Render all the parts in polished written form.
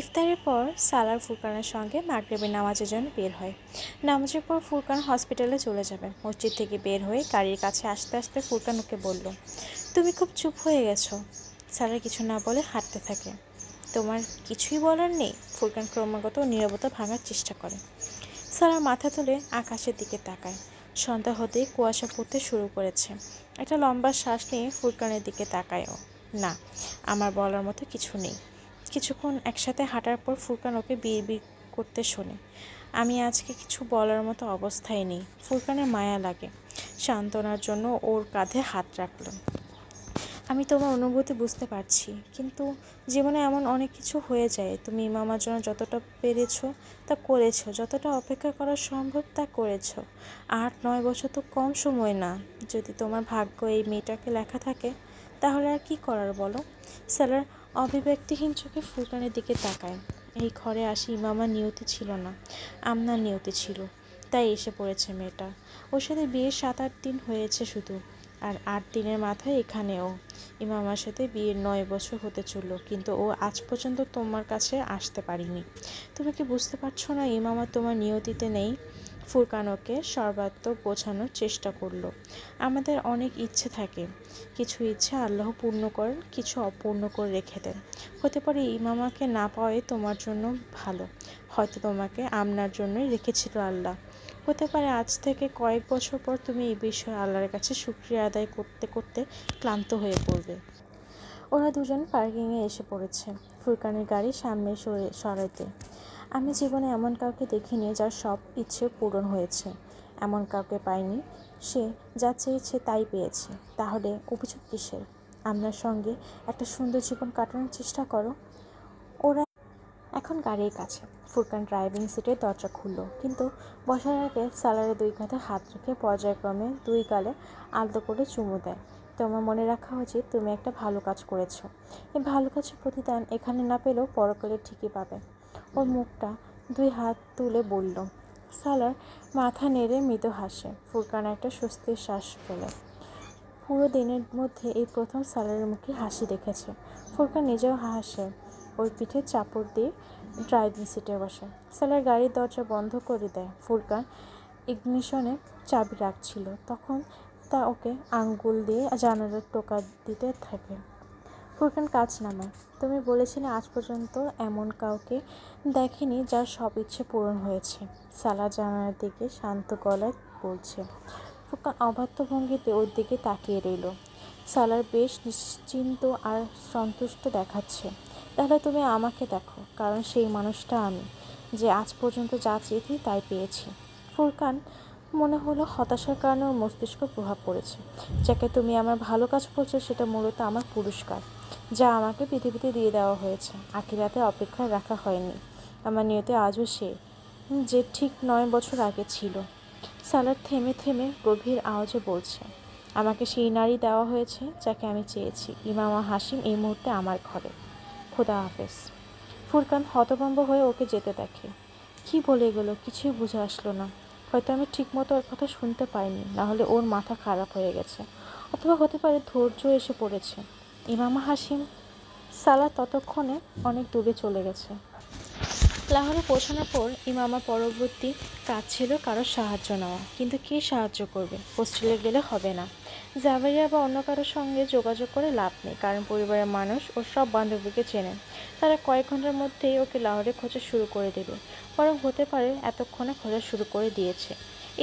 ইফতারের পর সালার ফুরকানের সঙ্গে মাগরিবের নামাজের জন্য বের হয়। নামাজের পর ফুরকান হসপিটালে চলে যাবে। মসজিদ থেকে বের হয়ে গাড়ির কাছে আসতে আসতে ফুরকান ওকে বলল, তুমি খুব চুপ হয়ে গেছো। সালার কিছু না বলে হাঁটতে থাকে। তোমার কিছুই বলার নেই? ফুরকান ক্রমাগত নীরবতা ভাঙার চেষ্টা করে। সালার মাথা তুলে আকাশের দিকে তাকায়। সন্ধ্যা হতেই কুয়াশা পড়তে শুরু করেছে। একটা লম্বা শ্বাস নিয়ে ফুরকানের দিকে তাকায় ও। না, আমার বলার মতো কিছু নেই। কিছুক্ষণ একসাথে হাঁটার পর ফুরকান ওকে বিড়বিড় করতে শোনে, আমি আজকে কিছু বলার মতো অবস্থায় নেই। ফুরকানের মায়া লাগে। সান্ত্বনার জন্য ওর কাঁধে হাত রাখলাম। আমি তোমার অনুভূতি বুঝতে পারছি, কিন্তু জীবনে এমন অনেক কিছু হয়ে যায়। তুমি ইমামার জন্য যতটা পেরেছো তা করেছো, যতটা অপেক্ষা করা সম্ভব তা করেছো। 8-9 বছর তো কম সময় না। যদি তোমার ভাগ্য এই মেয়েটাকে লেখা থাকে, তাহলে আর কি করার বলো? স্যালার অভিব্যক্তিহীন চোখে ফুরকানের দিকে তাকায়। এই ঘরে আসি ইমামার নিয়তি ছিল না, আমনার নিয়তি ছিল, তাই এসে পড়েছে মেয়েটা। ওর সাথে বিয়ের 7-8 দিন হয়েছে শুধু, আর 8 দিনের মাথায় এখানেও। ইমামার সাথে বিয়ের 9 বছর হতে চলল, কিন্তু ও আজ পর্যন্ত তোমার কাছে আসতে পারিনি। তুমি কি বুঝতে পারছো না ইমামা তোমার নিয়তিতে নেই? ফুরকান ওকে সর্বাত্মক বোঝানোর চেষ্টা করলো। আমাদের অনেক ইচ্ছে থাকে, কিছু ইচ্ছা আল্লাহ পূর্ণ করেন, কিছু অপূর্ণ করে রেখে দেন। হতে পারে ইমামাকে না পাওয়াই তোমার জন্য ভালো, হয়তো তোমাকে আমনার জন্যই রেখেছিল আল্লাহ। হতে পারে আজ থেকে কয়েক বছর পর তুমি এই বিষয়ে আল্লাহর কাছে শুকরিয়া আদায় করতে করতে ক্লান্ত হয়ে পড়বে। ওরা দুজন পার্কিংয়ে এসে পড়েছে। ফুরকানের গাড়ি সামনে সরাইতে। আমি জীবনে এমন কাউকে দেখিনি যার সব ইচ্ছে পূরণ হয়েছে। এমন কাউকে পাইনি, সে যা চেয়েছে তাই পেয়েছে। তাহলে অভিযোগ কিসের? আপনার সঙ্গে একটা সুন্দর জীবন কাটানোর চেষ্টা করো। ওরা এখন গাড়ির কাছে। ফুরকান ড্রাইভিং সিটের দরজা খুলল, কিন্তু বসার আগে সালারে 2 কাঁধে হাত রেখে পর্যায়ক্রমে 2 গালে আলতো করে চুমু দেয়। তোমার মনে রাখা উচিত তুমি একটা ভালো কাজ করেছো। এই ভালো কাজের প্রতিদান এখানে না পেলেও পরকালে ঠিকই পাবে। ওর মুখটা 2 হাত তুলে বলল। সালার মাথা নেড়ে মৃদু হাসে। ফুরকান একটা স্বস্তির শ্বাস ফেলে। পুরো দিনের মধ্যে এই প্রথম সালারের মুখে হাসি দেখেছে। ফুরকান নিজেও হাসে। ওর পিঠে চাপড় দিয়ে ড্রাইভিং সিটে বসে। সালার গাড়ির দরজা বন্ধ করে দেয়। ফুরকান ইগনিশনে চাবি রাখছিল, তখন তা ওকে আঙ্গুল দিয়ে জানালার টোকা দিতে থাকে। ফুরকান কাজ নামায়। তুমি বলেছিলে আজ পর্যন্ত এমন কাউকে দেখেনি যার সব ইচ্ছে পূরণ হয়েছে। সালা জানালার দিকে শান্ত গলায় বলছে। ফুরকান অবাধ্য ভঙ্গিতে ওর দিকে তাকিয়ে রইল। সালার বেশ নিশ্চিন্ত আর সন্তুষ্ট দেখাচ্ছে। তাহলে তুমি আমাকে দেখো, কারণ সেই মানুষটা আমি, যে আজ পর্যন্ত যা চেয়েছি তাই পেয়েছি। ফুরকান মনে হলো হতাশার কারণে ওর মস্তিষ্ক প্রভাব পড়েছে। যাকে তুমি আমার ভালো কাজ বলছো সেটা মূলত আমার পুরস্কার, যা আমাকে পৃথিবীতে দিয়ে দেওয়া হয়েছে, আখিরাতে অপেক্ষায় রাখা হয়নি। আমার নিয়তে আজও সে, যে ঠিক 9 বছর আগে ছিল। সালার থেমে থেমে গভীর আওয়াজে বলছে, আমাকে সেই নারী দেওয়া হয়েছে যাকে আমি চেয়েছি। ইমামা হাশিম এই মুহূর্তে আমার ঘরে। খোদা হাফেজ। ফুরকান হতভম্ব হয়ে ওকে যেতে দেখে। কি বলে গেলো কিছুই বুঝে আসলো না। হয়তো আমি ঠিকমতো ওর কথা শুনতে পাইনি, নাহলে ওর মাথা খারাপ হয়ে গেছে, অথবা হতে পারে ধৈর্য এসে পড়েছে। ইমামা হাশিম। সালা ততক্ষণে অনেক দূরে চলে গেছে। লাহোরে পৌঁছানোর পর ইমামার পরবর্তী কাজ ছিল কারোর সাহায্য নেওয়া, কিন্তু কে সাহায্য করবে? হোস্টেলে গেলে হবে না। জাভেরিয়া বা অন্য কারোর সঙ্গে যোগাযোগ করে লাভ নেই, কারণ পরিবারের মানুষ ওর সব বান্ধবীকে চেনে। তারা কয়েক ঘন্টার মধ্যেই ওকে লাহোরে খোঁজা শুরু করে দেবে, বরং হতে পারে এতক্ষণে খোঁজা শুরু করে দিয়েছে।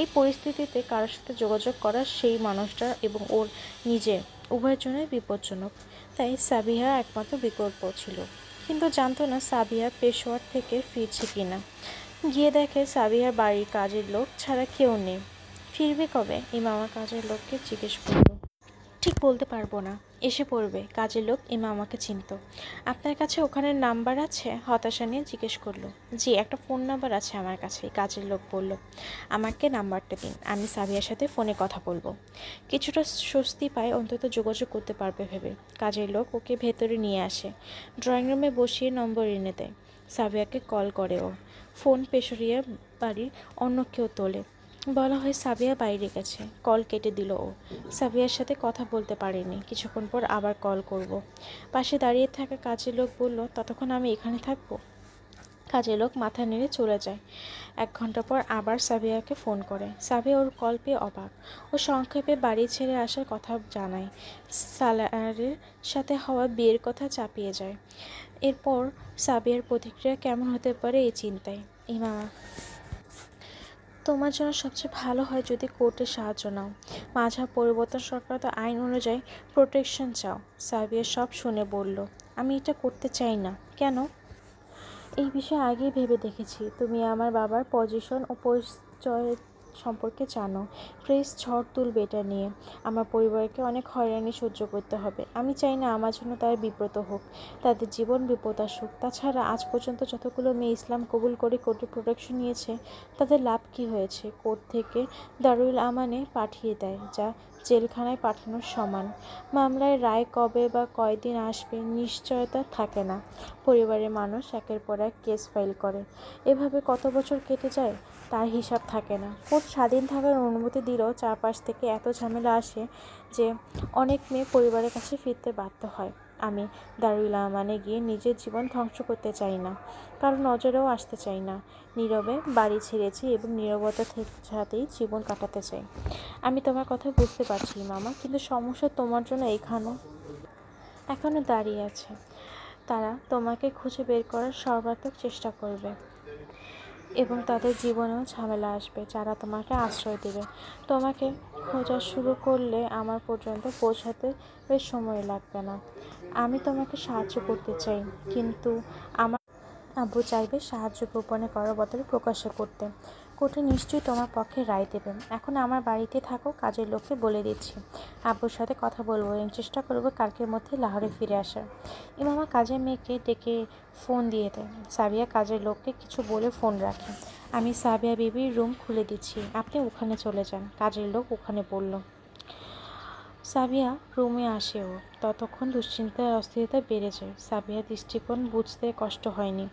এই পরিস্থিতিতে কারোর সাথে যোগাযোগ করা সেই মানুষটা এবং ওর নিজের উভয়ের জন্যই বিপজ্জনক। তাই সাবিহা একমাত্র বিকল্প ছিল, কিন্তু জানতো না সাবিহা পেশোয়ার থেকে ফিরছে কিনা। গিয়ে দেখে সাবিহার বাড়ির কাজের লোক ছাড়া কেউ নেই। ফিরবে কবে? ইমামা কাজের লোককে জিজ্ঞেস করলো। ঠিক বলতে পারবো না, এসে পড়বে। কাজের লোক ইমামাকে চিনত। আপনার কাছে ওখানের নাম্বার আছে? হতাশা নিয়ে জিজ্ঞেস করলো। জি, একটা ফোন নাম্বার আছে আমার কাছে, কাজের লোক বলল। আমাকে নাম্বারটা দিন, আমি সাবিয়ার সাথে ফোনে কথা বলবো। কিছুটা স্বস্তি পায়, অন্তত যোগাযোগ করতে পারবে ভেবে। কাজের লোক ওকে ভেতরে নিয়ে আসে, ড্রয়িং রুমে বসিয়ে নম্বর এনে দেয়। সাবিয়াকে কল করে ও। ফোন পেশরিয়া বাড়ির অন্য কেউ তোলে। বলা হয় সাবিয়া বাইরে গেছে। কল কেটে দিল ও। সাবিয়ার সাথে কথা বলতে পারেনি। কিছুক্ষণ পর আবার কল করব। পাশে দাঁড়িয়ে থাকা কাজের লোক বলল, ততক্ষণ আমি এখানে থাকবো? কাজের লোক মাথা নেড়ে চলে যায়। 1 ঘন্টা পর আবার সাবিয়াকে ফোন করে। সাবিয়া ওর কল পেয়ে অবাক। ও সংক্ষেপে বাড়ি ছেড়ে আসার কথা জানায়, সালারের সাথে হওয়া বিয়ের কথা চাপিয়ে যায়। এরপর সাবিয়ার প্রতিক্রিয়া কেমন হতে পারে এই চিন্তায়। ইমামা, তোমার জন্য সবচেয়ে ভালো হয় যদি কোর্টের সাহায্য নাও। মাঝাব পরিবর্তন সংক্রান্ত আইন অনুযায়ী প্রোটেকশন চাও। সাবিয়া সব শুনে বলল, আমি এটা করতে চাই না। কেন? এই বিষয়ে আগেই ভেবে দেখেছি। তুমি আমার বাবার পজিশন ও পরিচয় সম্পর্কে জানো। প্রেস ঝড় তুলবে এটা নিয়ে। আমার পরিবারকে অনেক হয়রানি সহ্য করতে হবে। আমি চাই না আমার জন্য তারা বিব্রত হোক, তাদের জীবন বিপদ আসুক। তাছাড়া আজ পর্যন্ত যতগুলো মেয়ে ইসলাম কবুল করে কোর্টে প্রোটেকশন নিয়েছে, তাদের লাভ কি হয়েছে? কোর্ট থেকে দারুল আমানে পাঠিয়ে দেয়, যা জেলখানায় পাঠানোর সমান। মামলায় রায় কবে বা কয়দিন আসবে নিশ্চয়তা থাকে না। পরিবারের মানুষ একের পর এক কেস ফাইল করে। এভাবে কত বছর কেটে যায় তার হিসাব থাকে না। কোর্ট স্বাধীন থাকার অনুমতি দিলেও চারপাশ থেকে এত ঝামেলা আসে যে অনেক মেয়ে পরিবারের কাছে ফিরতে বাধ্য হয়। আমি দারুল আমানে গিয়ে নিজের জীবন ধ্বংস করতে চাই না, কারো নজরেও আসতে চাই না। নীরবে বাড়ি ছেড়েছি এবং নীরবতার সাথেই জীবন কাটাতে চাই। আমি তোমার কথা বুঝতে পারছি মামা, কিন্তু সমস্যা তোমার জন্য এখনও দাঁড়িয়ে আছে। তারা তোমাকে খুঁজে বের করার সর্বাত্মক চেষ্টা করবে এবং তাদের জীবনেও ঝামেলা আসবে যারা তোমাকে আশ্রয় দেবে। তোমাকে খোঁজা শুরু করলে আমার পর্যন্ত পৌঁছাতে বেশ সময় লাগবে না। আমি তোমাকে সাহায্য করতে চাই, কিন্তু আমার আব্বু চাইবে সাহায্য গোপনে করার বদলে প্রকাশ্যে করতে। কোর্টে নিশ্চয়ই তোমার পক্ষে রায় দেবে। এখন আমার বাড়িতে থাকো, কাজের লোককে বলে দিচ্ছি। আব্বুর সাথে কথা বলবো এবং চেষ্টা করবো কালকের মধ্যে লাহোরে ফিরে আসার। ইমামা কাজের মেয়েকে ডেকে ফোন দিয়ে দেয়। সাবিয়া কাজের লোককে কিছু বলে ফোন রাখে। আমি সাবিয়া বিবির রুম খুলে দিচ্ছি, আপনি ওখানে চলে যান। কাজের লোক ওখানে বলল। সাবিয়া রুমে আসে। ও ততক্ষণ দুশ্চিন্তার অস্থিরতা বেড়ে যায়। সাবিয়ার দৃষ্টিকোণ বুঝতে কষ্ট হয়নি।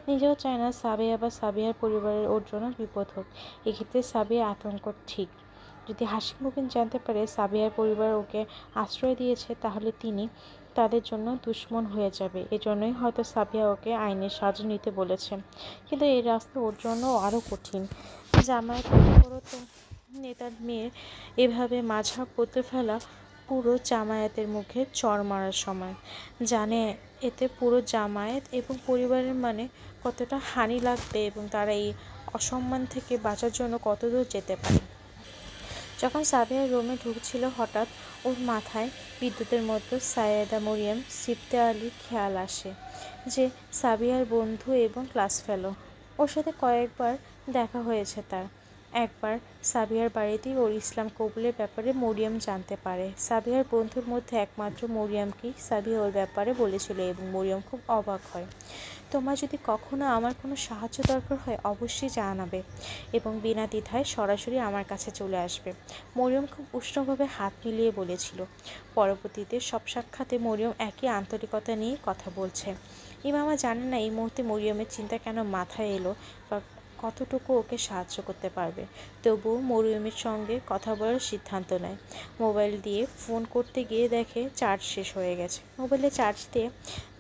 নিজেও চায় না সাবিয়া বা সাবিয়ার পরিবারের ওর জন্য বিপদ হোক। এক্ষেত্রে সাবিয়ার আতঙ্ক ঠিক। যদি হাসিম মুবিন জানতে পারে সাবিয়ার পরিবার ওকে আশ্রয় দিয়েছে, তাহলে তিনি তাদের জন্য দুশ্মন হয়ে যাবে। এজন্যই হয়তো সাবিয়া ওকে আইনের সাহায্য নিতে বলেছে। কিন্তু এই রাস্তা ওর জন্য আরও কঠিন। জামায়াত নেতার মেয়ের এভাবে মাঝাব বদলে ফেলা পুরো জামায়াতের মুখে চড় মারার সমান। জানে এতে পুরো জামায়াত এবং পরিবারের মানে কতটা হানি লাগবে এবং তারা এই অসম্মান থেকে বাঁচার জন্য কতদূর যেতে পারে। যখন সাবিয়া রুমে ঢুকছিল, হঠাৎ ওর মাথায় বিদ্যুতের মতো সাইয়েদা মরিয়ম সিফতে আলীর খেয়াল আসে, যে সাবিয়ার বন্ধু এবং ক্লাস ফেলো। ওর সাথে কয়েকবার দেখা হয়েছে তার। একবার সাবিয়ার বাড়িতেই ওর ইসলাম কবুলের ব্যাপারে মরিয়ম জানতে পারে। সাবিয়ার বন্ধুর মধ্যে একমাত্র মরিয়মকেই সাবিয়া ওর ব্যাপারে বলেছিল এবং মরিয়ম খুব অবাক হয়। তোমার যদি কখনো আমার কোনো সাহায্য দরকার হয় অবশ্যই জানাবে এবং বিনা দ্বিধায় সরাসরি আমার কাছে চলে আসবে, মরিয়ম খুব উষ্ণভাবে হাত মিলিয়ে বলেছিল। পরবর্তীতে সব সাক্ষাতে মরিয়ম একই আন্তরিকতা নিয়ে কথা বলছে। ইমামা জানেন না এই মুহূর্তে মরিয়মের চিন্তা কেন মাথায় এলো বা কতটুকু ওকে সাহায্য করতে পারবে। তবুও মরিয়মের সঙ্গে কথা বলার সিদ্ধান্ত নেয়। মোবাইল দিয়ে ফোন করতে গিয়ে দেখে চার্জ শেষ হয়ে গেছে। মোবাইলে চার্জ দিয়ে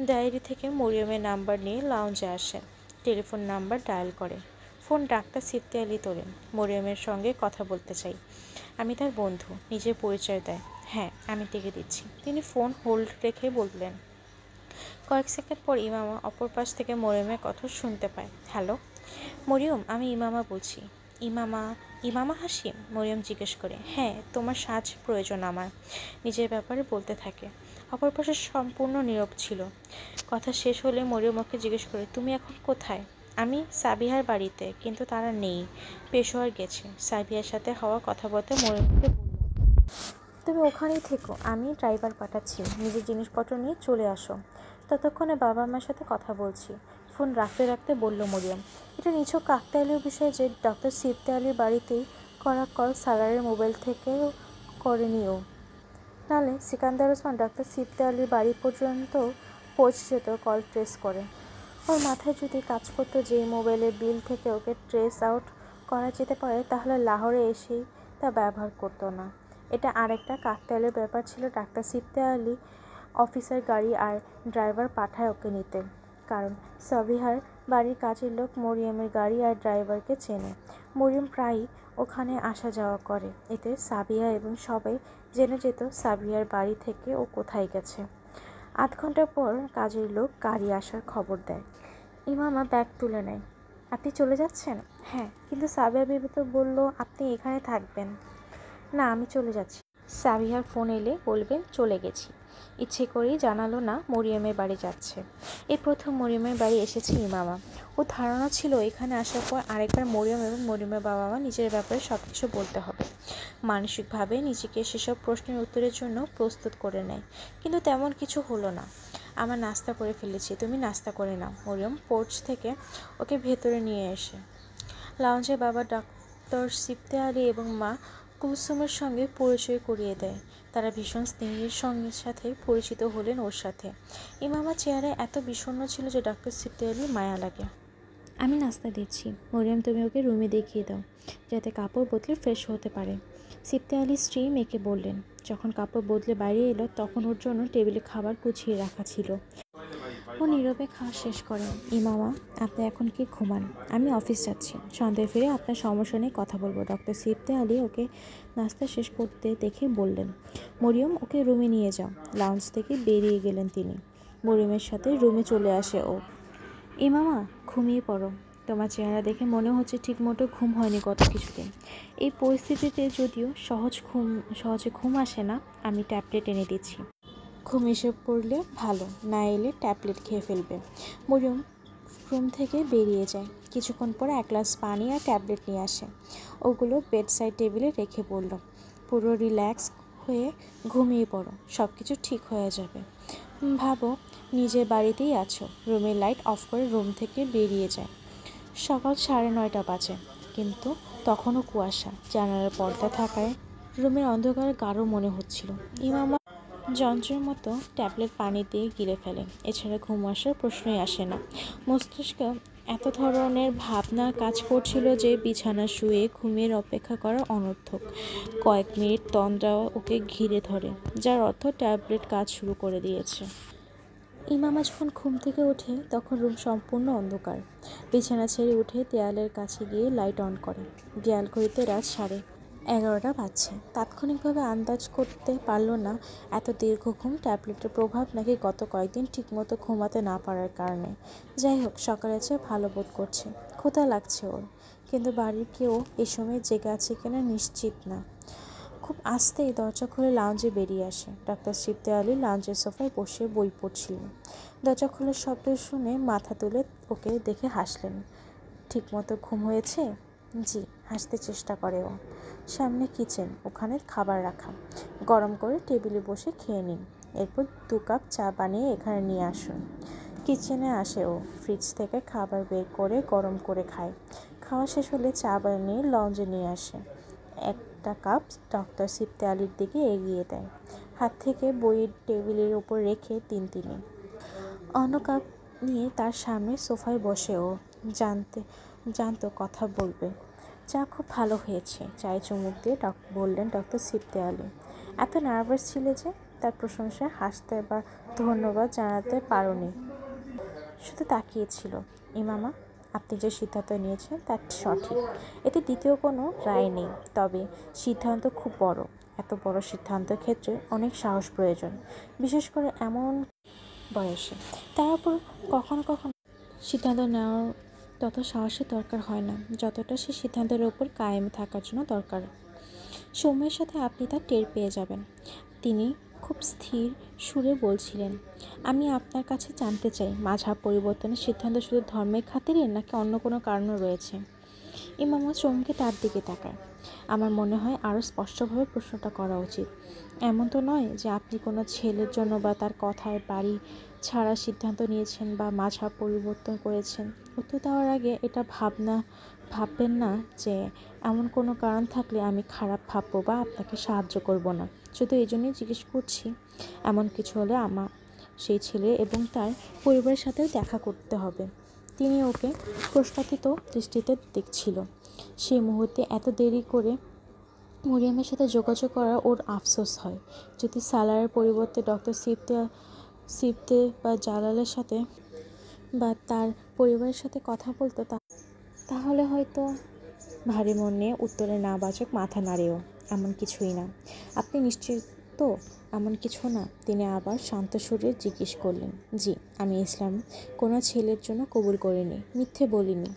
ডায়েরি থেকে মরিয়মের নাম্বার নিয়ে লাউঞ্জে আসে। টেলিফোন নাম্বার ডায়াল করে। ফোন ডাক্তার সিফতে আলী তোলেন। মরিয়মের সঙ্গে কথা বলতে চাই। আমি তার বন্ধু। নিজের পরিচয় দেয়। হ্যাঁ, আমি টেকে দিচ্ছি। তিনি ফোন হোল্ড রেখে বললেন। কয়েক সেকেন্ড পর ইমামা অপর পাশ থেকে মরিয়মের কথা শুনতে পায়। হ্যালো মরিয়ম, আমি ইমামা বলছি। ইমামা হাসিম? মরিয়ম জিজ্ঞেস করে। হ্যাঁ, তোমার সাহায্য প্রয়োজন আমার। নিজের ব্যাপারে বলতে থাকে। অপর পাশে সম্পূর্ণ নীরব ছিল। কথা শেষ হলে মরিয়ম ওকে জিজ্ঞেস করে, তুমি এখন কোথায়? আমি সাবিহার বাড়িতে, কিন্তু তারা নেই, পেশোয়ার গেছে। সাবিহার সাথে হওয়া কথাবার্তা মরিয়মকে বলল। তুমি ওখানেই থেকো, আমি ড্রাইভার পাঠাচ্ছি, নিজের জিনিসপত্র নিয়ে চলে আসো। ততক্ষণে বাবা মার সাথে কথা বলছি। ফোন রাখতে রাখতে বলল মরিয়ম। এটা নিছক কাকতালীয় বিষয় যে ডক্টর সিফতে আলীর বাড়িতেই করা কল সালারের মোবাইল থেকেও করেনি ও। নাহলে সিকান্দার ওসমান ডক্টর সিফতে আলীর বাড়ি পর্যন্ত পৌঁছে যেত কল ট্রেস করে। ওর মাথায় যদি কাজ করতো যে মোবাইলের বিল থেকে ওকে ট্রেস আউট করা যেতে পারে, তাহলে লাহোরে এসেই তা ব্যবহার করতো না। এটা আরেকটা কাকতালীয় ব্যাপার ছিল। ডাক্তার সিফতে আলী অফিসার গাড়ি আর ড্রাইভার পাঠায় ওকে নিতে, কারণ সাবিহার বাড়ির কাজের লোক মরিয়মের গাড়ি আর ড্রাইভারকে চেনে। মরিয়ম প্রায়ই ওখানে আসা যাওয়া করে। এতে সাবিয়া এবং সবাই জেনে যেত সাবিয়ার বাড়ি থেকে ও কোথায় গেছে। ৮ ঘন্টা পর কাজের লোক গাড়ি আসার খবর দেয়। ইমামা ব্যাগ তুলে নেয়। আপনি চলে যাচ্ছেন? হ্যাঁ, কিন্তু সাবিয়া বিবি তো বলল আপনি এখানে থাকবেন। না, আমি চলে যাচ্ছি। সাবিহার ফোন এলে বলবেন চলে গেছি। ইচ্ছে করেই জানালো না মরিয়মের বাড়ি যাচ্ছে। এই প্রথম মরিয়মের বাড়ি এসেছে ইমামা। ও ধারণা ছিল এখানে আসার পর আরেকবার মরিয়ম এবং মরিয়মের বাবা মা নিজের ব্যাপারে সব কিছু বলতে হবে। মানসিকভাবে নিজেকে সেসব প্রশ্নের উত্তরের জন্য প্রস্তুত করে নেয়। কিন্তু তেমন কিছু হলো না। আমার নাস্তা করে ফেলেছি, তুমি নাস্তা করে নাও। মরিয়ম পোর্চ থেকে ওকে ভেতরে নিয়ে এসে লাউঞ্জে বাবা ডাক্তার সিফতে আলী এবং মা কুলসুমের সঙ্গে পরিচয় করিয়ে দেয়। তারা ভীষণ স্নেহের সাথে পরিচিত হলেন ওর সাথে। ইমামা চেহারায় এত বিষণ্ণ ছিল যে ডাক্তার সিফতে আলী মায়া লাগে। আমি নাস্তা দিচ্ছি, মরিয়ম তুমি ওকে রুমে দেখিয়ে দাও যাতে কাপড় বদলে ফ্রেশ হতে পারে। সিফতে আলীর স্ত্রী মেয়েকে বললেন। যখন কাপড় বদলে বাইরে এলো তখন ওর জন্য টেবিলে খাবার গুছিয়ে রাখা ছিল। ও নীরবে খাওয়া শেষ করে। ইমামা, আপনি এখন কি ঘুমান? আমি অফিস যাচ্ছি, সন্ধ্যায় ফিরে আপনার সমস্যা নিয়ে কথা বলবো। ডক্টর সিফতে আলী ওকে নাস্তা শেষ করতে দেখে বললেন, মরিয়ম ওকে রুমে নিয়ে যাও। লাউঞ্জ থেকে বেরিয়ে গেলেন তিনি। মরিয়মের সাথে রুমে চলে আসে ও। ইমামা, ঘুমিয়ে পড়ো। তোমার চেহারা দেখে মনে হচ্ছে ঠিকমতো ঘুম হয়নি গত কিছুদিন। এই পরিস্থিতিতে যদিও সহজে ঘুম আসে না, আমি ট্যাবলেট এনে দিচ্ছি। ঘুম এসে পড়লে ভালো, না এলে ট্যাবলেট খেয়ে ফেলবে। মরিয়ম রুম থেকে বেরিয়ে যায়। কিছুক্ষণ পরে এক গ্লাস পানি আর ট্যাবলেট নিয়ে আসে। ওগুলো বেডসাইড টেবিলে রেখে বলল, পুরো রিল্যাক্স হয়ে ঘুমিয়ে পড়ো, সব কিছু ঠিক হয়ে যাবে। ভাবো নিজের বাড়িতেই আছো। রুমের লাইট অফ করে রুম থেকে বেরিয়ে যায়। সকাল 9:30 বাজে, কিন্তু তখনও কুয়াশা। জানালার পর্দা থাকায় রুমের অন্ধকার গাঢ় মনে হচ্ছিল। ইমামা যন্ত্রের মতো ট্যাবলেট পানি দিয়ে গিলে ফেলে। এছাড়া ঘুম আসার প্রশ্নই আসে না। মস্তিষ্কে এত ধরনের ভাবনা কাজ করছিল যে বিছানা শুয়ে ঘুমের অপেক্ষা করা অনর্থক। কয়েক মিনিট তন্দ্রা ওকে ঘিরে ধরে, যার অর্থ ট্যাবলেট কাজ শুরু করে দিয়েছে। ইমামা যখন ঘুম থেকে ওঠে তখন রুম সম্পূর্ণ অন্ধকার। বিছানা ছেড়ে উঠে দেয়ালের কাছে গিয়ে লাইট অন করে। দেয়াল ঘড়িতে রাত 11:30 বাজছে। তাৎক্ষণিকভাবে আন্দাজ করতে পারল না এত দীর্ঘ ঘুম ট্যাবলেটের প্রভাব নাকি গত কয়েকদিন ঠিকমতো ঘুমাতে না পারার কারণে। যাই হোক, সকালে চেয়ে ভালো বোধ করছে। ক্ষুধা লাগছে ওর, কিন্তু বাড়ির কেউ এ সময় জেগে আছে কিনা নিশ্চিত না। খুব আস্তেই দরজা খুলে লাউঞ্জে বেরিয়ে আসে। ডাক্তার সিফতে আলী লাউঞ্জের সোফায় বসে বই পড়ছিলেন। দরজা খোলার শব্দ শুনে মাথা তুলে ওকে দেখে হাসলেন। ঠিকমতো ঘুম হয়েছে? জি, হাসতে চেষ্টা করে ও। সামনে কিচেন, ওখানে খাবার রাখা। গরম করে টেবিলে বসে খেয়ে নিন। এরপর 2 কাপ চা বানিয়ে এখানে নিয়ে আসুন। কিচেনে আসে ও। ফ্রিজ থেকে খাবার বের করে গরম করে খায়। খাওয়া শেষ হলে চা বানিয়ে লঞ্চে নিয়ে আসে। একটা কাপ ডক্টর সিফতে আলীর দিকে এগিয়ে দেয়। হাত থেকে বইয়ের টেবিলের উপর রেখে তিনি অন্য কাপ নিয়ে তার সামনে সোফায় বসে ও। জানতো কথা বলবে। চা খুব ভালো হয়েছে, চায়ে চুমুক দিয়ে বললেন ডক্টর সিফতে আলী। এত নার্ভাস ছিলে যে? তার প্রশংসায় হাসতে বা ধন্যবাদ জানাতে পারোনি, শুধু তাকিয়েছিল। ইমামা, আপনি যে সিদ্ধান্ত নিয়েছেন তা সঠিক। এতে দ্বিতীয় কোনো রায় নেই। তবে সিদ্ধান্ত খুব বড়। এত বড় সিদ্ধান্তের ক্ষেত্রে অনেক সাহস প্রয়োজন, বিশেষ করে এমন বয়সে। তার উপর কখনো কখনো সিদ্ধান্ত নেওয়ার তত সাহসের দরকার হয় না যতটা সে সিদ্ধান্তের ওপর কায়েম থাকার জন্য দরকার। সময়ের সাথে আপনি তা টের পেয়ে যাবেন। তিনি খুব স্থির সুরে বলছিলেন, আমি আপনার কাছে জানতে চাই, মাযহাব পরিবর্তনের সিদ্ধান্ত শুধু ধর্মের খাতিরে নাকি অন্য কোনো কারণও রয়েছে? ইমামা চমকে তার দিকে তাকায়। আমার মনে হয় আরও স্পষ্টভাবে প্রশ্নটা করা উচিত। এমন তো নয় যে আপনি কোনো ছেলের জন্য বা তার কথায় বাড়ি ছাড়ার সিদ্ধান্ত নিয়েছেন বা মাযহাব পরিবর্তন করেছেন। উত্তর দেওয়ার আগে এটা ভাববেন না যে এমন কোনো কারণ থাকলে আমি খারাপ ভাববো বা আপনাকে সাহায্য করব না। শুধু এই জন্যই জিজ্ঞেস করছি, এমন কিছু হলে আমার সেই ছেলে এবং তার পরিবারের সাথেও দেখা করতে হবে। তিনি ওকে প্রশ্নাতীত দৃষ্টিতে দেখছিল। সেই মুহূর্তে এত দেরি করে মরিয়মের সাথে যোগাযোগ করা ওর আফসোস হয়। যদি সালারের পরিবর্তে ডক্টর সিফতে বা জালালের সাথে বা তার পরিবারের সাথে কথা বলতো তাহলে হয়তো। ভারী মন নিয়ে উত্তরে না বাচক মাথা নাড়েও। এমন কিছুই না। আপনি নিশ্চিত তো এমন কিছু না? তিনি আবার শান্ত সুরে জিজ্ঞেস করলেন। জি, আমি ইসলাম কোনো ছেলের জন্য কবুল করিনি, মিথ্যে বলিনি।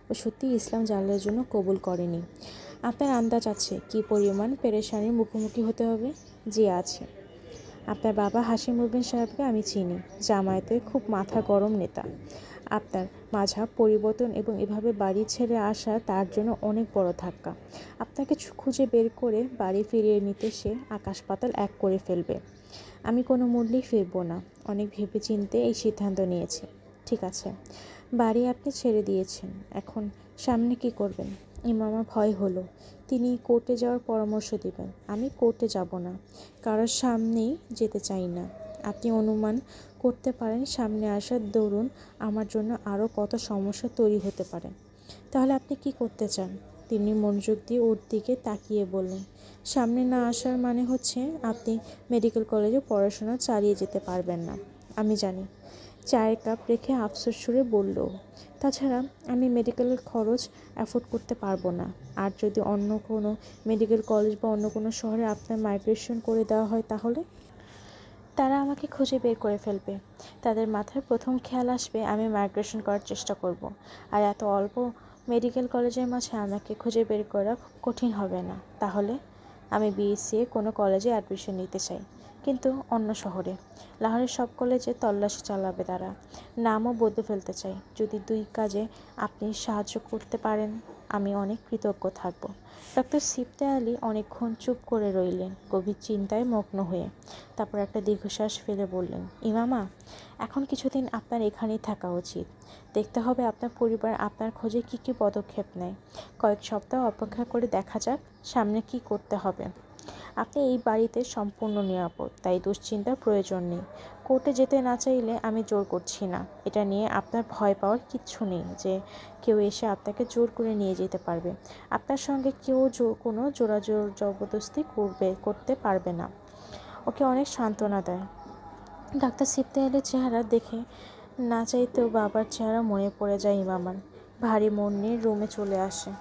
ও সত্যি ইসলাম জানলার জন্য কবুল করেনি। আপনার আন্দাজ আছে কী পরিমাণ পেরেশানির মুখোমুখি হতে হবে? জি আছে। আপনার বাবা হাশিম উদ্দিন সাহেবকে আমি চিনি। জামায়াতের খুব মাথা গরম নেতা। আপনার মাঝাব পরিবর্তন এবং এভাবে বাড়ি ছেড়ে আসা তার জন্য অনেক বড় ধাক্কা। আপনাকে খুঁজে বের করে বাড়ি ফিরিয়ে নিতে সে আকাশ পাতাল এক করে ফেলবে। আমি কোনো মূল্যেই ফিরব না। অনেক ভেবেচিন্তে এই সিদ্ধান্ত নিয়েছি। ঠিক আছে, বাড়ি আপনি ছেড়ে দিয়েছেন, এখন সামনে কি করবেন? ইমামা ভয় হলো। তিনি কোর্টে যাওয়ার পরামর্শ দিবেন। আমি কোর্টে যাব না, কারোর সামনেই যেতে চাই না। আপনি অনুমান করতে পারেন সামনে আসার দরুন আমার জন্য আরও কত সমস্যা তৈরি হতে পারে। তাহলে আপনি কি করতে চান? তিনি মনোযোগ দিয়ে ওর দিকে তাকিয়ে বললেন, সামনে না আসার মানে হচ্ছে আপনি মেডিকেল কলেজে পড়াশোনা চালিয়ে যেতে পারবেন না। আমি জানি। চায়ের কাপ রেখে আফসোস সুরে বলল, তাছাড়া আমি মেডিকেলের খরচ অ্যাফোর্ড করতে পারবো না। আর যদি অন্য কোনো মেডিকেল কলেজ বা অন্য কোনো শহরে আপনার মাইগ্রেশন করে দেওয়া হয় তাহলে? তারা আমাকে খুঁজে বের করে ফেলবে। তাদের মাথায় প্রথম খেয়াল আসবে আমি মাইগ্রেশন করার চেষ্টা করব। আর এত অল্প মেডিকেল কলেজের মাঝে আমাকে খুঁজে বের করা খুব কঠিন হবে না। তাহলে আমি বিএসসি কোনো কলেজে অ্যাডমিশন নিতে চাই, কিন্তু অন্য শহরে। লাহোরের সব কলেজে তল্লাশি চালাবে তারা। নামও বদলে ফেলতে চাই। যদি দুই কাজে আপনি সাহায্য করতে পারেন আমি অনেক কৃতজ্ঞ থাকব। ডক্টর সিফতে আলী অনেকক্ষণ চুপ করে রইলেন, গভীর চিন্তায় মগ্ন হয়ে। তারপর একটা দীর্ঘশ্বাস ফেলে বললেন, ইমামা, এখন কিছুদিন আপনার এখানেই থাকা উচিত। দেখতে হবে আপনার পরিবার আপনার খোঁজে কী কী পদক্ষেপ নেয়। কয়েক সপ্তাহ অপেক্ষা করে দেখা যাক সামনে কি করতে হবে। আপনি এই বাড়িতে সম্পূর্ণ নিরাপদ, তাই দুশ্চিন্তার প্রয়োজন নেই। কোর্টে যেতে না চাইলে আমি জোর করছি না। এটা নিয়ে আপনার ভয় পাওয়ার কিচ্ছু নেই যে কেউ এসে আপনাকে জোর করে নিয়ে যেতে পারবে। আপনার সঙ্গে কেউ কোনো জোরাজোর জবরদস্তি করতে পারবে না। ওকে অনেক সান্ত্বনা দেয়। ডাক্তার সিফতে আলীর চেহারা দেখে না চাইতেও বাবার চেহারা মনে পড়ে যায় ইমামার। ভারী মন নিয়ে রুমে চলে আসে।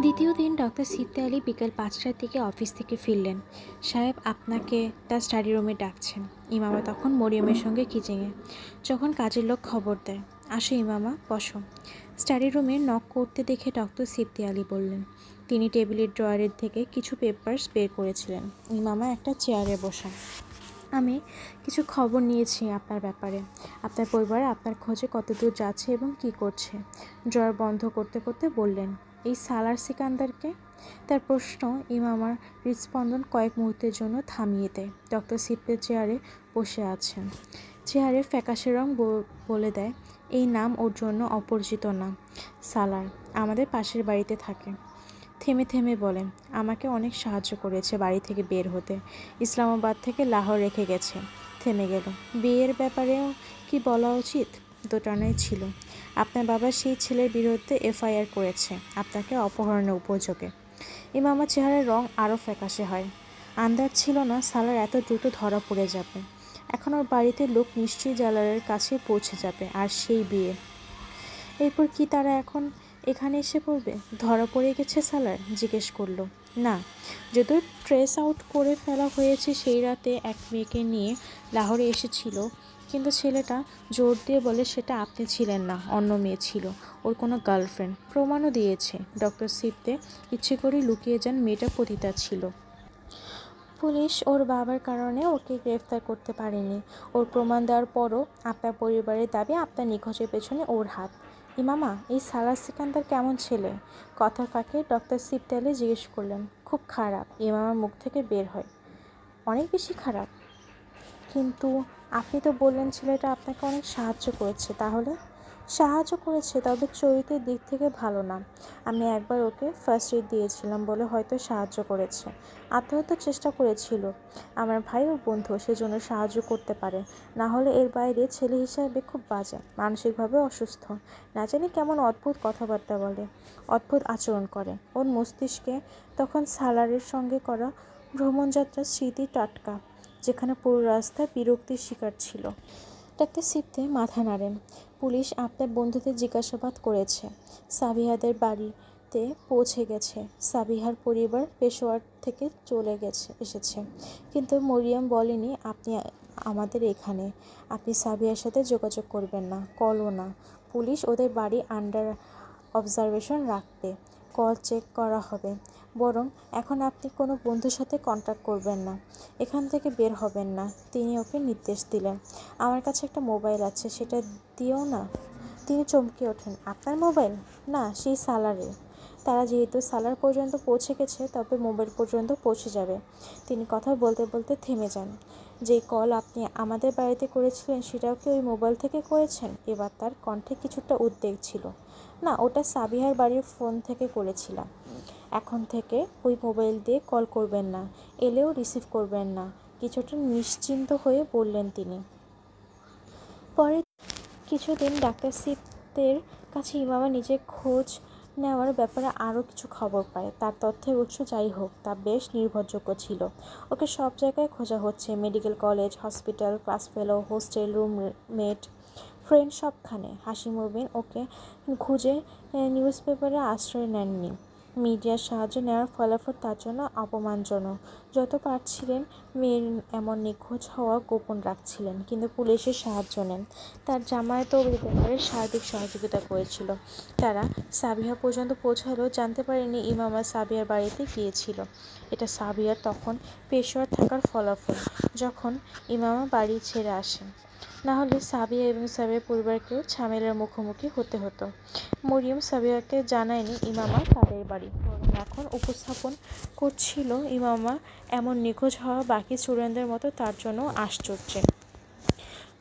দ্বিতীয় দিন ডক্টর সিফতে আলী বিকেল 5টার দিকে অফিস থেকে ফিরলেন। সাহেব আপনাকে তার স্টাডি রুমে ডাকছেন। ইমামা তখন মরিয়মের সঙ্গে কিচেনে। যখন কাজের লোক খবর দেয়, আসো ইমামা, বসো। স্টাডি রুমে নক করতে দেখে ডক্টর সিফতে আলী বললেন। তিনি টেবিলের ড্রয়ারের থেকে কিছু পেপারস বের করেছিলেন। ইমামা একটা চেয়ারে বসা। আমি কিছু খবর নিয়েছি আপনার ব্যাপারে। আপনার পরিবার আপনার খোঁজে কত দূর যাচ্ছে এবং কি করছে। ড্রয়ার বন্ধ করতে করতে বললেন, এই সালার সিকান্দারকে? তার প্রশ্ন ইমামার হৃদস্পন্দন কয়েক মুহূর্তের জন্য থামিয়ে দেয়। ডক্টর সিফতে চেয়ারে বসে আছেন। চেয়ারের ফ্যাকাশে রং বলে দেয় এই নাম ওর জন্য অপরিচিত না। সালার আমাদের পাশের বাড়িতে থাকে। থেমে থেমে বলেন, আমাকে অনেক সাহায্য করেছে বাড়ি থেকে বের হতে। ইসলামাবাদ থেকে লাহোর রেখে গেছে। থেমে গেল। বিয়ের ব্যাপারেও কি বলা উচিত? দোটানাই ছিল। আপনার বাবা সেই ছেলের বিরুদ্ধে এফআইআর করেছে আপনাকে অপহরণের উপযোগে। ইমামার চেহারার রং আরও ফ্যাকাশে হয়। আন্দাজ ছিল না সালার এত দ্রুত ধরা পড়ে যাবে। এখন ওর বাড়িতে লোক নিশ্চয়ই জালালের কাছে পৌঁছে যাবে, আর সেই বিয়ে। এরপর কি তারা এখন এখানে এসে পড়বে? ধরা পড়ে গেছে সালার? জিজ্ঞেস করলো। না, যদিও ট্রেস আউট করে ফেলা হয়েছে সেই রাতে এক মেয়েকে নিয়ে লাহোরে এসেছিল, কিন্তু ছেলেটা জোর দিয়ে বলে সেটা আপনি ছিলেন না, অন্য মেয়ে ছিল, ওর কোনো গার্লফ্রেন্ড। প্রমাণও দিয়েছে। ডক্টর সিফতে ইচ্ছে করে লুকিয়ে যান মেয়েটা পতিতা ছিল। পুলিশ ওর বাবার কারণে ওকে গ্রেফতার করতে পারেনি। ওর প্রমাণ দেওয়ার পরও আপনার পরিবারের দাবি আপনার নিখোঁজের পেছনে ওর হাত। ইমামা, এই সালার সিকান্দার কেমন ছেলে? কথার ফাঁকে ডক্টর সিফতে আলী জিজ্ঞেস করলেন। খুব খারাপ, ইমামার মুখ থেকে বের হয়। অনেক বেশি খারাপ? কিন্তু আপনি তো বললেন ছেলেটা আপনাকে অনেক সাহায্য করেছে। তাহলে? সাহায্য করেছে, তবে চরিত্রের দিক থেকে ভালো না। আমি একবার ওকে ফার্স্ট এড দিয়েছিলাম বলে হয়তো সাহায্য করেছে। আত্মহত্যার চেষ্টা করেছিল। আমার ভাই ওর বন্ধু, সেজন্য সাহায্য করতে পারে। না হলে এর বাইরে ছেলে হিসাবে খুব বাজে, মানসিকভাবে অসুস্থ। না জানি কেমন অদ্ভুত কথাবার্তা বলে, অদ্ভুত আচরণ করে। ওর মস্তিষ্কে তখন সালারের সঙ্গে করা ভ্রমণযাত্রার স্মৃতি টাটকা, যেখানে পুরো রাস্তা বিরক্তির শিকার ছিল। ডাক্তার সিফতে মাথা নাড়েন। পুলিশ আপনার বন্ধুদের জিজ্ঞাসাবাদ করেছে, সাবিহাদের বাড়িতে পৌঁছে গেছে। সাবিহার পরিবার পেশোয়ার থেকে এসেছে, কিন্তু মরিয়ম বলেনি আপনি আমাদের এখানে। আপনি সাবিহার সাথে যোগাযোগ করবেন না, কলও না। পুলিশ ওদের বাড়ি আন্ডার অবজারভেশন রাখবে, কল চেক করা হবে। বরং এখন আপনি কোনো বন্ধুর সাথে কন্ট্যাক্ট করবেন না, এখান থেকে বের হবেন না। তিনি ওকে নির্দেশ দিলেন। আমার কাছে একটা মোবাইল আছে, সেটা দিও না। তিনি চমকে ওঠেন। আপনার মোবাইল? না, সেই সালারের। তারা যেহেতু সালার পর্যন্ত পৌঁছে গেছে, তবে মোবাইল পর্যন্ত পৌঁছে যাবে। তিনি কথা বলতে বলতে থেমে যান। যে কল আপনি আমাদের বাড়িতে করেছিলেন, সেটাও কি ওই মোবাইল থেকে করেছেন? এবার তার কণ্ঠে কিছুটা উদ্বেগ ছিল। না, ওটা সাবিহার বাড়ির ফোন থেকে করেছিলাম। এখন থেকে ওই মোবাইল দিয়ে কল করবেন না, এলেও রিসিভ করবেন না, কিছুটা নিশ্চিন্ত হয়ে বললেন তিনি। পরে কিছুদিন ডাক্তার সিফতের কাছে ইমামা নিজের খোঁজ নেওয়ার ব্যাপারে আরও কিছু খবর পায়। তার তথ্যের উৎস যাই হোক, তা বেশ নির্ভরযোগ্য ছিল। ওকে সব জায়গায় খোঁজা হচ্ছে, মেডিকেল কলেজ, হসপিটাল, ক্লাস ফেলো, হোস্টেল, রুমমেট, ফ্রেন্ড, সবখানে। হাসি মুবিন ওকে খুঁজে নিউজ পেপারে আশ্রয় নেননি। মিডিয়ার সাহায্য নেওয়ার ফলাফল তার জন্য অপমানজনক। যত পারছিলেন মেয়ের এমন নিখোঁজ হওয়া গোপন রাখছিলেন, কিন্তু পুলিশের সাহায্য নেন। তার জামায়াতও এই ব্যাপারে সার্বিক সহযোগিতা করেছিল। তারা সাবিহা পর্যন্ত পৌঁছালেও জানতে পারেনি ইমামা সাবিয়ার বাড়িতে গিয়েছিল। এটা সাবিয়ার তখন পেশোয়ার থাকার ফলাফল, যখন ইমামা বাড়ি ছেড়ে আসেন। না হলে সাবিয়া এবং সাবিয়ার পরিবারকেও ঝামেলার মুখোমুখি হতে হতো। মরিয়ম সাবিয়াকে জানায়নি ইমামা তাদের বাড়ি, বরং এখন উপস্থাপন করছিল ইমামা এমন নিখোঁজ হওয়া বাকি স্টুডেন্টদের মতো তার জন্য আশ্চর্যে।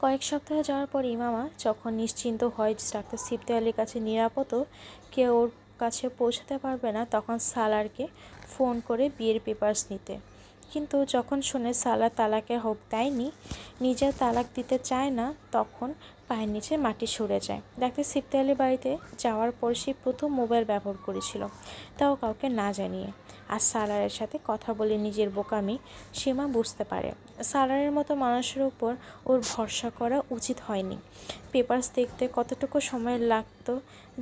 কয়েক সপ্তাহ যাওয়ার পর ইমামা যখন নিশ্চিন্ত হয় যে ডাক্তার সিফতে আলীর কাছে নিরাপদও কেউ ওর কাছে পৌঁছাতে পারবে না, তখন সালারকে ফোন করে বিয়ের পেপারস নিতে। কিন্তু যখন শুনে সালার তালাকের হোক দেয়নি, নিজের তালাক দিতে চায় না, তখন পায়ের নিচে মাটি সরে যায়। ডাক্তার সিফতে আলীর বাড়িতে যাওয়ার পর সে প্রথম মোবাইল ব্যবহার করেছিল, তাও কাউকে না জানিয়ে। আর সালারের সাথে কথা বলে নিজের বোকামি সীমা বুঝতে পারে। সালারের মতো মানুষের উপর ওর ভরসা করা উচিত হয়নি। পেপারস দেখতে কতটুকু সময় লাগতো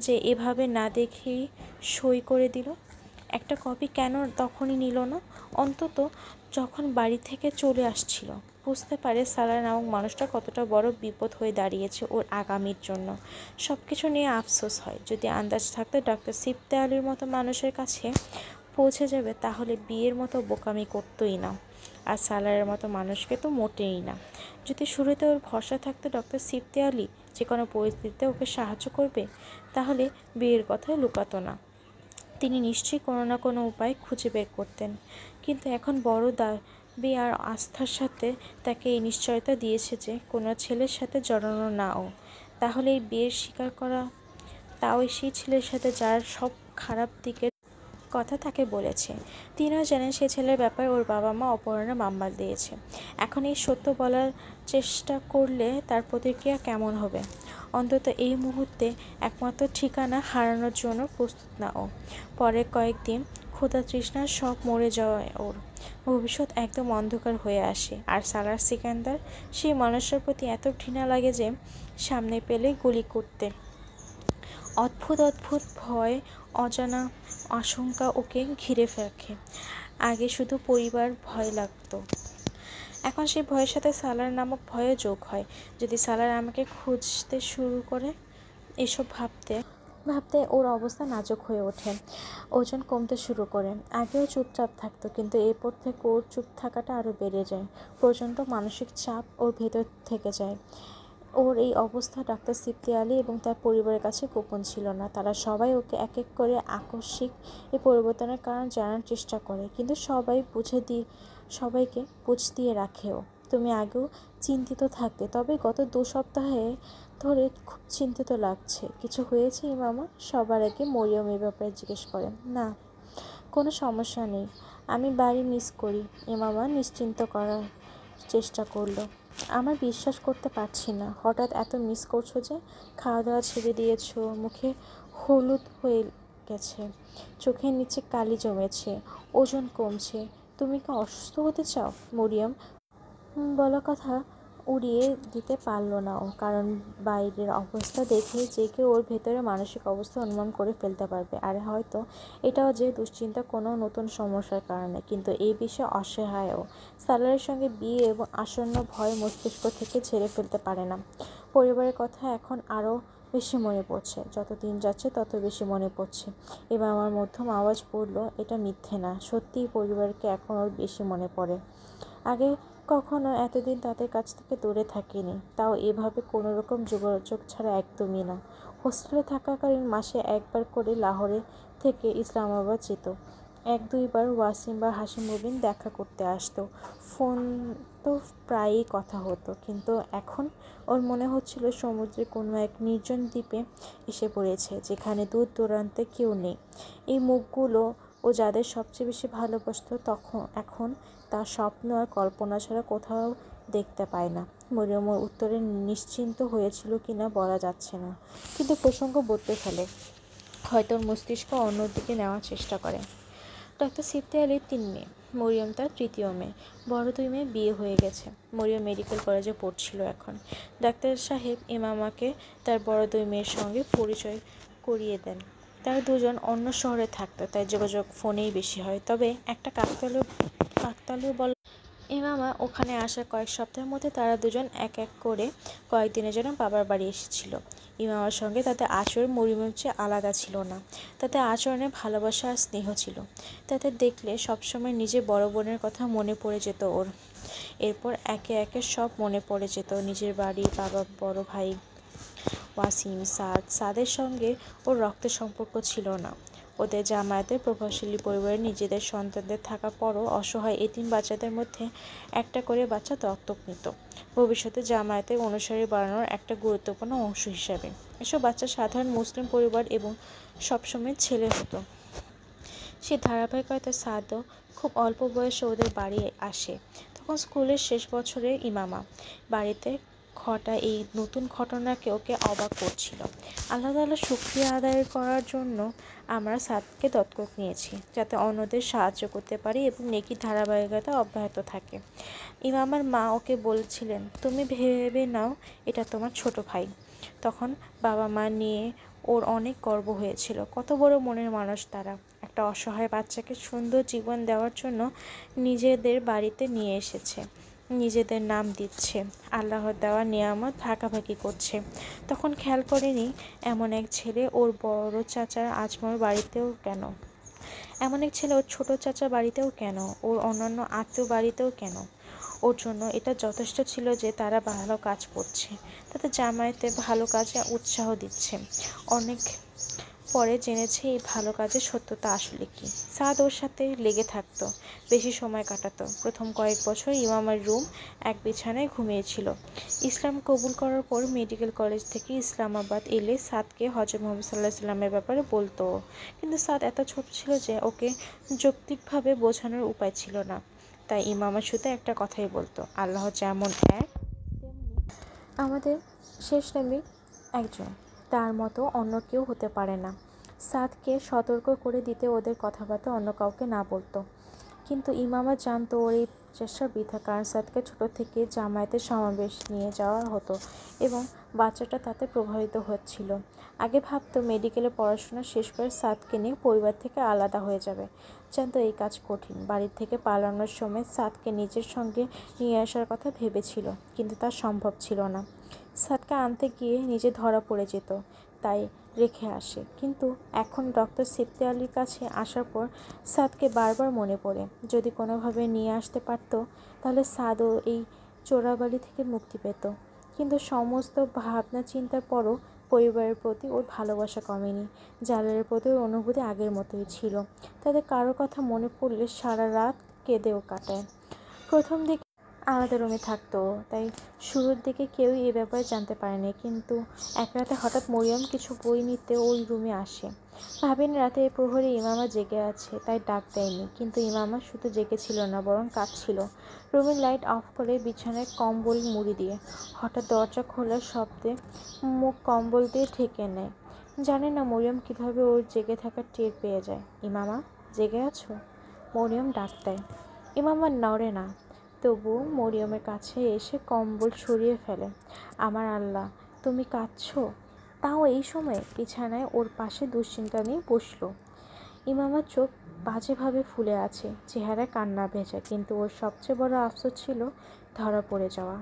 যে এভাবে না দেখেই সই করে দিল। একটা কপি কেন তখনই নিল না, অন্তত যখন বাড়ি থেকে চলে আসছিল? বুঝতে পারে সালার নামক মানুষটা কতটা বড় বিপদ হয়ে দাঁড়িয়েছে ওর আগামীর জন্য। সব কিছু নিয়ে আফসোস হয়। যদি আন্দাজ থাকতো ডাক্তার সিফতে আলীর মতো মানুষের কাছে পৌঁছে যাবে, তাহলে বিয়ের মতো বোকামি করতোই না। আর সালারের মতো মানুষকে তো মোটেই না। যদি শুরুতে ওর ভরসা থাকতো ডক্টর সিফতে আলী যে কোনো পরিস্থিতিতে ওকে সাহায্য করবে, তাহলে বিয়ের কথায় লুকাতো না। তিনি নিশ্চয়ই কোনো না কোনো উপায় খুঁজে বের করতেন। কিন্তু এখন বড় দাবি আর আস্থার সাথে তাকে এই নিশ্চয়তা দিয়েছে যে কোনো ছেলের সাথে জড়ানো না ও। তাহলে এই বিয়ের স্বীকার করা, তাও সেই ছেলের সাথে যার সব খারাপ দিকের কথা তাকে বলেছে। তিনিও জানেন সে ছেলের ব্যাপারে ওর বাবা মা অপহরণের মামলা দিয়েছে। এখন এই সত্য বলার চেষ্টা করলে তার প্রতিক্রিয়া কেমন হবে? অন্তত এই মুহূর্তে একমাত্র ঠিকানা হারানোর জন্য প্রস্তুত না ও। পরের কয়েকদিন ক্ষুধা তৃষ্ণা সব মরে যাওয়ায় ওর ভবিষ্যৎ একদম অন্ধকার হয়ে আসে। আর সালার সিকান্দার, সেই মানুষের প্রতি এত ঘৃণা লাগে যে সামনে পেলে গুলি করতে। অদ্ভুত অদ্ভুত ভয়, অজানা আশঙ্কা ওকে ঘিরে রাখে। আগে শুধু পরিবার ভয় লাগতো, এখন সেই ভয়ের সাথে সালার নামক ভয়ও যোগ হয়। যদি সালার আমাকে খুঁজতে শুরু করে, এসব ভাবতে ভাবতে ওর অবস্থা নাজুক হয়ে ওঠে। ওজন কমতে শুরু করে। আগেও চুপচাপ থাকতো, কিন্তু এরপর থেকে ওর চুপ থাকাটা আরও বেড়ে যায়। প্রচণ্ড মানসিক চাপ ওর ভেতর থেকে যায়। ওর এই অবস্থা ডাক্তার সিফতে আলী এবং তার পরিবারের কাছে গোপন ছিল না। তারা সবাই ওকে এক এক করে আকস্মিক এই পরিবর্তনের কারণ জানার চেষ্টা করে, কিন্তু সবাইকে বুঝ দিয়ে রাখেও। তুমি আগেও চিন্তিত থাকতে, তবে গত 2 সপ্তাহে ধরে খুব চিন্তিত লাগছে। কিছু হয়েছে ইমামা? সবার আগে মরিয়ম এই ব্যাপারে জিজ্ঞেস করেন। না, কোনো সমস্যা নেই, আমি বাড়ি মিস করি। ইমামা নিশ্চিন্ত করার চেষ্টা করলো। আমার বিশ্বাস করতে পারছি না, হঠাৎ এত মিস করছো যে? খাওয়া দাওয়া ছেড়ে দিয়েছো, মুখে হলুদ হয়ে গেছে, চোখের নিচে কালি জমেছে, ওজন কমছে। তুমি কি অসুস্থ হতে চাও? মরিয়ম বলা কথা উড়িয়ে দিতে পারল না ও, কারণ বাইরের অবস্থা দেখে যে কেউ ওর ভেতরে মানসিক অবস্থা অনুমান করে ফেলতে পারবে। আর হয়তো এটাও যে দুশ্চিন্তা কোনো নতুন সমস্যার কারণে, কিন্তু এই বিষয়ে অসহায়ও। সালারের সঙ্গে বিয়ে এবং আসন্ন ভয় মস্তিষ্ক থেকে ঝেড়ে ফেলতে পারে না। পরিবারের কথা এখন আরও বেশি মনে পড়ছে, যত দিন যাচ্ছে তত বেশি মনে পড়ছে। এবার আমার মধ্যম আওয়াজ পড়ল, এটা মিথ্যে না, সত্যিই পরিবারকে এখন ওর বেশি মনে পড়ে। আগে কখনো এতদিন তাদের কাছ থেকে দূরে থাকিনি, তাও এভাবে কোনো রকম যোগাযোগ ছাড়া একদমই না। হোস্টেলে থাকাকালীন মাসে একবার করে লাহোরে থেকে ইসলামাবাদ যেত। এক দুইবার ওয়াসিম বা হাশিম মুবিন দেখা করতে আসতো। ফোন তো প্রায়ই কথা হতো, কিন্তু এখন ওর মনে হচ্ছিল সমুদ্রে কোনো এক নির্জন দ্বীপে এসে পড়েছে, যেখানে দূর দূরান্তে কেউ নেই। এই মুখগুলো ও যাদের সবচেয়ে বেশি ভালোবাসত এখন তার স্বপ্ন আর কল্পনা ছাড়া কোথাও দেখতে পায় না। মরিয়ম ওর উত্তরে নিশ্চিন্ত হয়েছিল কিনা বলা যাচ্ছে না, কিন্তু প্রসঙ্গ বদলে ফেলে, হয়তো ওর মস্তিষ্ক অন্যদিকে নেওয়ার চেষ্টা করে। ডাক্তার সিফতি আলীর 3 মেয়ে, মরিয়ম তার 3য় মেয়ে। বড় 2 মেয়ে বিয়ে হয়ে গেছে। মরিয়ম মেডিকেল কলেজে পড়ছিল এখন। ডাক্তার সাহেব ইমামাকে তার বড় 2 মেয়ের সঙ্গে পরিচয় করিয়ে দেন। তারা দুজন অন্য শহরে থাকতো, তাই যোগাযোগ ফোনেই বেশি হয়। তবে একটা কাকতালীয় বল, ইমামা ওখানে আসার কয়েক সপ্তাহের মধ্যে তারা দুজন এক এক করে কয়েকদিনের জন্য বাবার বাড়ি এসেছিল। ইমামার সঙ্গে তাদের আচরণ মরিয়মের চেয়ে আলাদা ছিল না। তাতে আচরণে ভালোবাসা আর স্নেহ ছিল। তাদের দেখলে সবসময় নিজের বড় বোনের কথা মনে পড়ে যেত ওর। এরপর একে একে সব মনে পড়ে যেত, নিজের বাড়ি, বাবা, বড় ভাই ওয়াসিম, সাদের সঙ্গে ওর রক্তের সম্পর্ক ছিল না। ওদের জামায়াতের প্রভাবশালী পরিবারে নিজেদের সন্তানদের থাকার পরও অসহায় এতিম বাচ্চাদের মধ্যে একটা করে বাচ্চা দত্তক নিত, ভবিষ্যতে জামায়াতের অনুসারী বাড়ানোর একটা গুরুত্বপূর্ণ অংশ হিসাবে। এসব বাচ্চা সাধারণ মুসলিম পরিবার এবং সবসময় ছেলে হতো। সে ধারাবাহিকতা সাদও খুব অল্প বয়সে ওদের বাড়ি আসে। তখন স্কুলের শেষ বছরে ইমামা বাড়িতে ঘটা এই নতুন ঘটনাকে ওকে অবাক করছিল। আল্লাহ তাআলার শুকরিয়া আদায় করার জন্য আমরা সাদকে দত্তক নিয়েছি, যাতে অন্যদের সাহায্য করতে পারি এবং নেকির ধারাবাহিকতা অব্যাহত থাকে। ইমামার মা ওকে বলছিলেন, তুমি ভেবে নাও এটা তোমার ছোট ভাই। তখন বাবা মা নিয়ে ওর অনেক গর্ব হয়েছিল। কত বড় মনের মানুষ তারা, একটা অসহায় বাচ্চাকে সুন্দর জীবন দেওয়ার জন্য নিজেদের বাড়িতে নিয়ে এসেছে, নিজেদের নাম দিচ্ছে, আল্লাহর দেওয়া নিয়ামত ভাগাভাগি করছে। তখন খেয়াল করেনি এমন এক ছেলে ওর বড় চাচার আজমর বাড়িতেও কেন, এমন এক ছেলে ওর ছোট চাচার বাড়িতেও কেন, ওর অন্যান্য আত্মীয় বাড়িতেও কেন। ওর জন্য এটা যথেষ্ট ছিল যে তারা ভালো কাজ করছে, তাদের জামায়াতে ভালো কাজে উৎসাহ দিচ্ছে। অনেক পরে জেনেছে এই ভালো কাজের সত্যতা আসলে কি। সাদ ওর সাথে লেগে থাকতো, বেশি সময় কাটাতো। প্রথম কয়েক বছর ইমামার রুম এক বিছানায় ঘুমিয়েছিল। ইসলাম কবুল করার পর মেডিকেল কলেজ থেকে ইসলামাবাদ এলে সাদকে হজরত মুহাম্মদ সাল্লাল্লাহু আলাইহি ওয়াসাল্লামের ব্যাপারে বলতো, কিন্তু সাদ এত ছোট ছিল যে ওকে যৌক্তিকভাবে বোঝানোর উপায় ছিল না। তাই ইমামা শুধু একটা কথাই বলতো, আল্লাহ যেমন এক তেমনি আমাদের শেষ নবী একজন, তার মতো অন্য কেউ হতে পারে না। সাদকে সতর্ক করে দিতে ওদের কথাবার্তা অন্য কাউকে না বলতো, কিন্তু ইমামা জানতো ওর এই চেষ্টা বৃথা, কারণ সাদকে ছোট থেকে জামায়াতের সমাবেশ নিয়ে যাওয়া হতো এবং বাচ্চাটা তাতে প্রভাবিত হচ্ছিল। আগে ভাবতো মেডিকেলে পড়াশোনা শেষ করে সাদকে নিয়ে পরিবার থেকে আলাদা হয়ে যাবে, জানতো এই কাজ কঠিন। বাড়ির থেকে পালানোর সময় সাদকে নিজের সঙ্গে নিয়ে আসার কথা ভেবেছিল, কিন্তু তা সম্ভব ছিল না। সাদকে আনতে গিয়ে নিজে ধরা পড়ে যেত, তাই রেখে আসে। কিন্তু এখন ডক্টর সিফতি আলীর কাছে আসার পর সাদকে বারবার মনে পড়ে, যদি কোনোভাবে নিয়ে আসতে পারত তাহলে সাদও এই চোরাবালি থেকে মুক্তি পেত। কিন্তু সমস্ত ভাবনা চিন্তার পরও পরিবারের প্রতি ওর ভালোবাসা কমেনি। জালালের প্রতি ওর অনুভূতি আগের মতোই ছিল। তাদের কারো কথা মনে পড়লে সারা রাত কেঁদেও কাটায়। প্রথম দিকে আলাদা রুমে থাকতো, তাই শুরুর দিকে কেউই এ ব্যাপারে জানতে পারেনি। কিন্তু এক রাতে হঠাৎ মরিয়ম কিছু বই নিতে ওই রুমে আসে। ভাবেনি রাতে এই প্রহরে ইমামা জেগে আছে, তাই ডাক দেয়নি। কিন্তু ইমামা শুধু জেগে ছিল না, বরং কাঁদছিল। রুমের লাইট অফ করে বিছানায় কম্বল মুড়ি দিয়ে হঠাৎ দরজা খোলার শব্দে মুখ কম্বল দিয়ে ঢেকে নেয়। জানে না মরিয়ম কীভাবে ওর জেগে থাকার টের পেয়ে যায়। ইমামা, জেগে আছো? মরিয়ম ডাক দেয়। ইমামা নড়ে না, তবুও মরিয়মের কাছে এসে কম্বল ছড়িয়ে ফেলে। আমার আল্লাহ, তুমি কাঁদছো? তাও এই সময় বিছানায় ওর পাশে দুশ্চিন্তা নিয়ে বসলো। ইমামার চোখ বাজেভাবে ফুলে আছে, চেহারা কান্না ভেজা, কিন্তু ওর সবচেয়ে বড় আফসোস ছিল ধরা পড়ে যাওয়া।